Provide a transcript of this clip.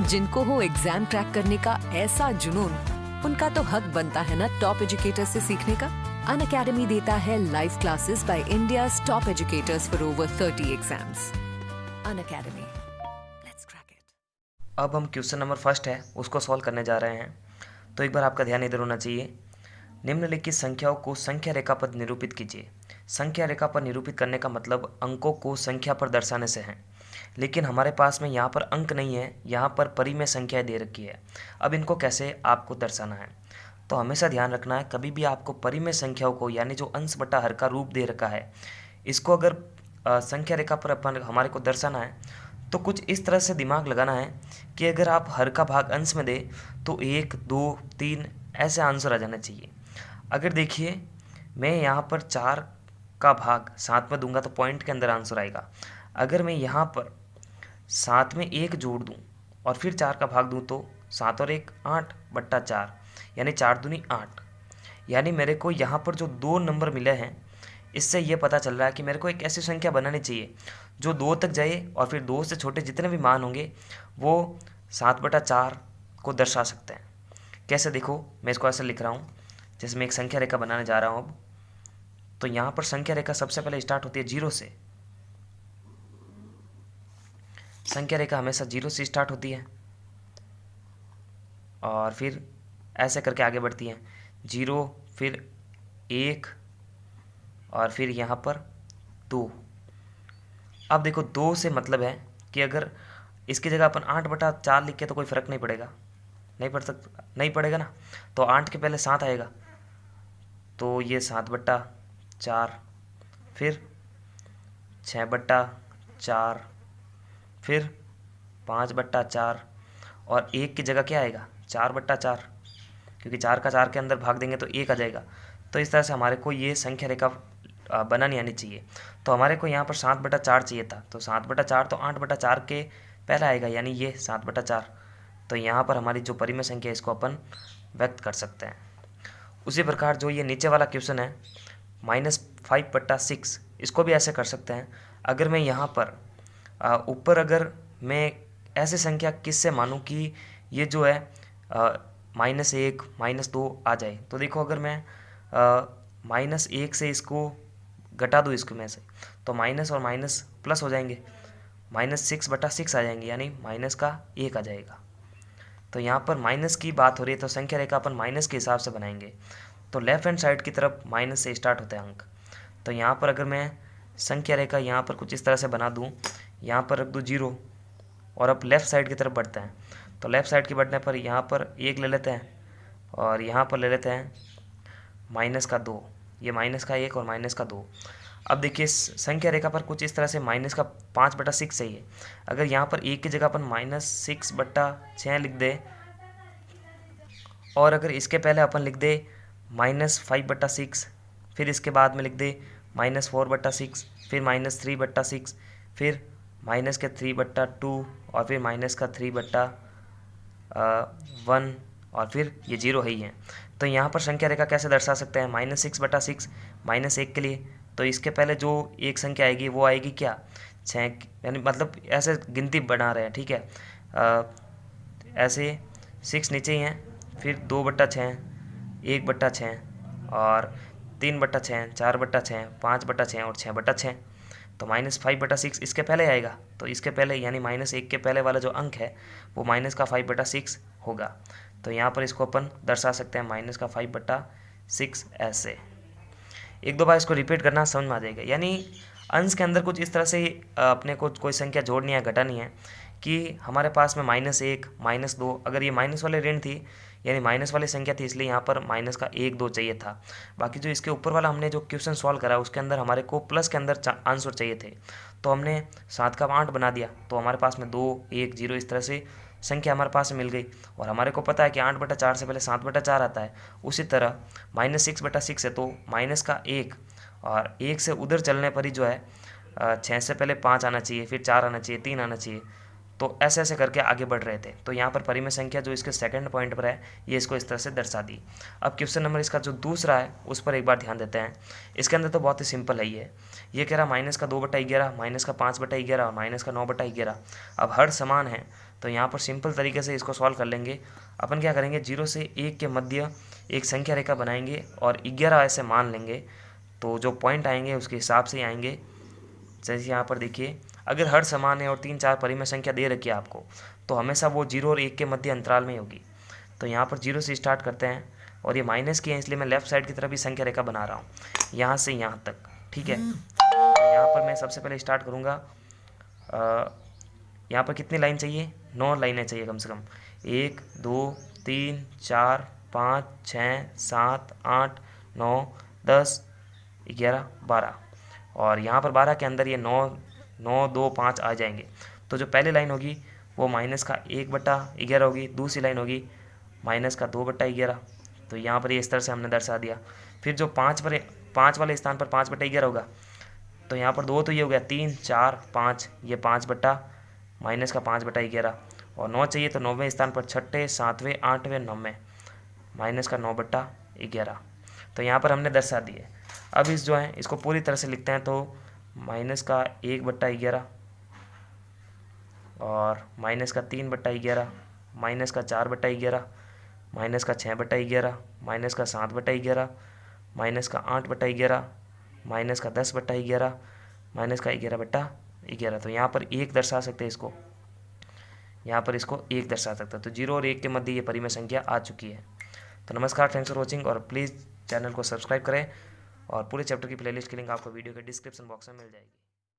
जिनको हो exam crack करने का ऐसा जुनून, उनका तो हक बनता है ना टॉप एजुकेटर से सीखने का। अनअकैडमी देता है live classes bye India's top educators for over 30 exams. Unacademy, let's crack it. अब हम क्वेश्चन नंबर फर्स्ट है उसको सॉल्व करने जा रहे हैं। तो एक बार आपका ध्यान इधर होना चाहिए। निम्नलिखित संख्याओं को संख्या रेखा पर निरूपित कीजिए। संख्या रेखा पर निरूपित करने का मतलब अंकों को संख्या पर दर्शाने से है, लेकिन हमारे पास में यहाँ पर अंक नहीं है, यहाँ पर परिमेय संख्याएं दे रखी है। अब इनको कैसे आपको दर्शाना है, तो हमेशा ध्यान रखना है कभी भी आपको परिमेय संख्याओं को यानी जो अंश बटा हर का रूप दे रखा है, इसको अगर संख्या रेखा पर अपन हमारे को दर्शाना है तो कुछ इस तरह से दिमाग लगाना है कि अगर आप हर का भाग अंश में दे तो 1, 2, 3 ऐसे आंसर आ जाना चाहिए। अगर देखिए मैं यहाँ पर 4 का भाग 7 में दूंगा तो पॉइंट के अंदर आंसर आएगा। अगर मैं यहाँ पर 7 में 1 जोड़ दूँ और फिर 4 का भाग दूँ तो 7 और 1 8 बट्टा 4 यानी 4 दूनी 8। यानी मेरे को यहाँ पर जो 2 नंबर मिले हैं इससे ये पता चल रहा है कि मेरे को एक ऐसी संख्या बनानी चाहिए जो 2 तक जाए और फिर 2 से छोटे जितने भी मान होंगे वो 7 बटा 4 को दर्शा सकते हैं। कैसे, देखो मैं इसको ऐसे लिख रहा हूँ जैसे मैं एक संख्या रेखा बनाने जा रहा हूँ। अब तो यहाँ पर संख्या रेखा सबसे पहले स्टार्ट होती है 0 से। संख्या रेखा हमेशा 0 से स्टार्ट होती है और फिर ऐसे करके आगे बढ़ती है। 0 फिर 1 और फिर यहाँ पर 2। अब देखो 2 से मतलब है कि अगर इसकी जगह अपन 8 बटा 4 लिख के तो कोई फ़र्क नहीं पड़ेगा, नहीं पड़ेगा ना। तो 8 के पहले 7 आएगा तो ये 7 बट्टा 4, फिर 6 बट्टा 4, फिर 5 बट्टा 4 और 1 की जगह क्या आएगा 4 बट्टा 4, क्योंकि 4 का 4 के अंदर भाग देंगे तो 1 आ जाएगा। तो इस तरह से हमारे को ये संख्या रेखा बनानी आनी चाहिए। तो हमारे को यहाँ पर 7 बटा 4 चाहिए था, तो 7 बटा 4 तो 8 बटा 4 के पहला आएगा यानी ये 7 बटा 4। तो यहाँ पर हमारी जो परिमेय संख्या है इसको अपन व्यक्त कर सकते हैं। उसी प्रकार जो ये नीचे वाला क्वेश्चन है -5 बट्टा 6, इसको भी ऐसे कर सकते हैं। अगर मैं यहाँ पर ऊपर अगर मैं ऐसे संख्या किससे मानूँ कि ये जो है -1 -2 आ जाए, तो देखो अगर मैं -1 से इसको घटा दूँ इसको में से तो माइनस और माइनस प्लस हो जाएंगे, -6 बटा 6 आ जाएंगे यानी माइनस का 1 आ जाएगा। तो यहाँ पर माइनस की बात हो रही है तो संख्या रेखा अपन माइनस के हिसाब से बनाएंगे। तो लेफ्ट हैंड साइड की तरफ माइनस से स्टार्ट होते हैं अंक। तो यहाँ पर अगर मैं संख्या रेखा यहाँ पर कुछ इस तरह से बना दूँ, यहाँ पर रख दूँ 0 और अब लेफ़्ट साइड की तरफ बढ़ते हैं। तो लेफ़्ट साइड के बढ़ने पर यहाँ पर 1 ले लेते हैं और यहाँ पर ले लेते हैं माइनस का 2, ये माइनस का 1 और माइनस का 2। अब देखिए संख्या रेखा पर कुछ इस तरह से माइनस का 5 बटा 6 चाहिए। अगर यहाँ पर 1 की जगह अपन -6 बट्टा 6 लिख दे और अगर इसके पहले अपन लिख दे -5 बट्टा 6, फिर इसके बाद में लिख दे -4 बट्टा 6, फिर -3 बट्टा 6, फिर माइनस के 3 बट्टा 2 और फिर माइनस का 3 बट्टा 1 और फिर ये 0 है ही है। तो यहाँ पर संख्या रेखा कैसे दर्शा सकते हैं, -6 बटा 6 -1 के लिए तो इसके पहले जो एक संख्या आएगी वो आएगी क्या 6, यानी मतलब ऐसे गिनती बना रहे हैं, ठीक है। ऐसे 6 नीचे ही हैं, फिर 2 बट्टा 6, 1 बट्टा 6 और 3 बट्टा 6, 4 बट्टा 6, 5 बट्टा 6 और 6 बट्टा 6। तो -5 बटा 6 इसके पहले आएगा, तो इसके पहले यानी -1 के पहले वाला जो अंक है वो माइनस का 5 बटा 6 होगा। तो यहाँ पर इसको अपन दर्शा सकते हैं माइनस का 5 बटा 6 ऐसे। एक दो बार इसको रिपीट करना समझ में आ जाएगा। यानी अंश के अंदर कुछ इस तरह से अपने को कोई संख्या जोड़नी है घटानी है कि हमारे पास में -1 -2, अगर ये माइनस वाले ऋण थी यानी माइनस वाली संख्या थी इसलिए यहाँ पर माइनस का 1 2 चाहिए था। बाकी जो इसके ऊपर वाला हमने जो क्वेश्चन सॉल्व करा उसके अंदर हमारे को प्लस के अंदर आंसर चाहिए थे, तो हमने 7 का 8 बना दिया तो हमारे पास में 2 1 0 इस तरह से संख्या हमारे पास मिल गई। और हमारे को पता है कि 8 बटा 4 से पहले 7 बटा 4 आता है। उसी तरह -6 बटा 6 है तो माइनस का 1 और 1 से उधर चलने पर ही जो है 6 से पहले 5 आना चाहिए, फिर 4 आना चाहिए, 3 आना चाहिए। तो ऐसे ऐसे करके आगे बढ़ रहे थे। तो यहाँ पर परिमेय संख्या जो इसके सेकंड पॉइंट पर है ये इसको इस तरह से दर्शा दी। अब क्वेश्चन नंबर इसका जो दूसरा है उस पर एक बार ध्यान देते हैं। इसके अंदर तो बहुत ही सिंपल है ये कह रहा माइनस का 2 बटा 11, माइनस का 5 बटा 11 और माइनस का 9 बटा 11। अब हर समान है तो यहाँ पर सिंपल तरीके से इसको सॉल्व कर लेंगे। अपन क्या करेंगे, 0 से 1 के मध्य एक संख्या रेखा बनाएंगे और 11 ऐसे मान लेंगे, तो जो पॉइंट आएंगे उसके हिसाब से ही आएंगे। जैसे यहाँ पर देखिए, अगर हर समान है और 3 4 परिमेय संख्या दे रखी है आपको, तो हमेशा वो 0 और 1 के मध्य अंतराल में होगी। तो यहाँ पर 0 से स्टार्ट करते हैं और ये माइनस की है, इसलिए मैं लेफ्ट साइड की तरफ ही संख्या रेखा बना रहा हूँ, यहाँ से यहाँ तक। ठीक है, तो यहाँ पर मैं सबसे पहले स्टार्ट करूँगा। यहाँ पर कितनी लाइन चाहिए, 9 लाइनें चाहिए कम से कम। 1 2 3 4 5 6 7 8 9 10 11 12, और यहाँ पर 12 के अंदर ये 9 9 2 5 आ जाएंगे। तो जो पहली लाइन होगी वो माइनस का 1/11 होगी, दूसरी लाइन होगी माइनस का 2/11। तो यहाँ पर ये इस तरह से हमने दर्शा दिया। फिर जो 5 वाले स्थान पर 5/11 होगा, तो यहाँ पर 2 तो ये हो गया, 3 4 5, ये 5 माइनस का 5/11, और 9 चाहिए तो 9वें स्थान पर 6, 7वें, 8वें, 9वें माइनस का 9/11। तो यहाँ पर हमने दर्शा दिए। अब इस जो है इसको पूरी तरह से लिखते हैं, तो माइनस का 1/11 और माइनस का 3/11, माइनस का 4/11, माइनस का 6/11, माइनस का 7/11, माइनस का 8/11, माइनस का 10/11, माइनस का 11/11। तो यहाँ पर 1 दर्शा सकते हैं इसको, यहाँ पर इसको 1 दर्शा सकते हैं। तो 0 और 1 के मध्य ये परिमेय संख्या आ चुकी है। तो नमस्कार, थैंक्स फॉर वॉचिंग, और प्लीज़ चैनल को सब्सक्राइब करें, और पूरे चैप्टर की प्लेलिस्ट की लिंक आपको वीडियो के डिस्क्रिप्शन बॉक्स में मिल जाएगी।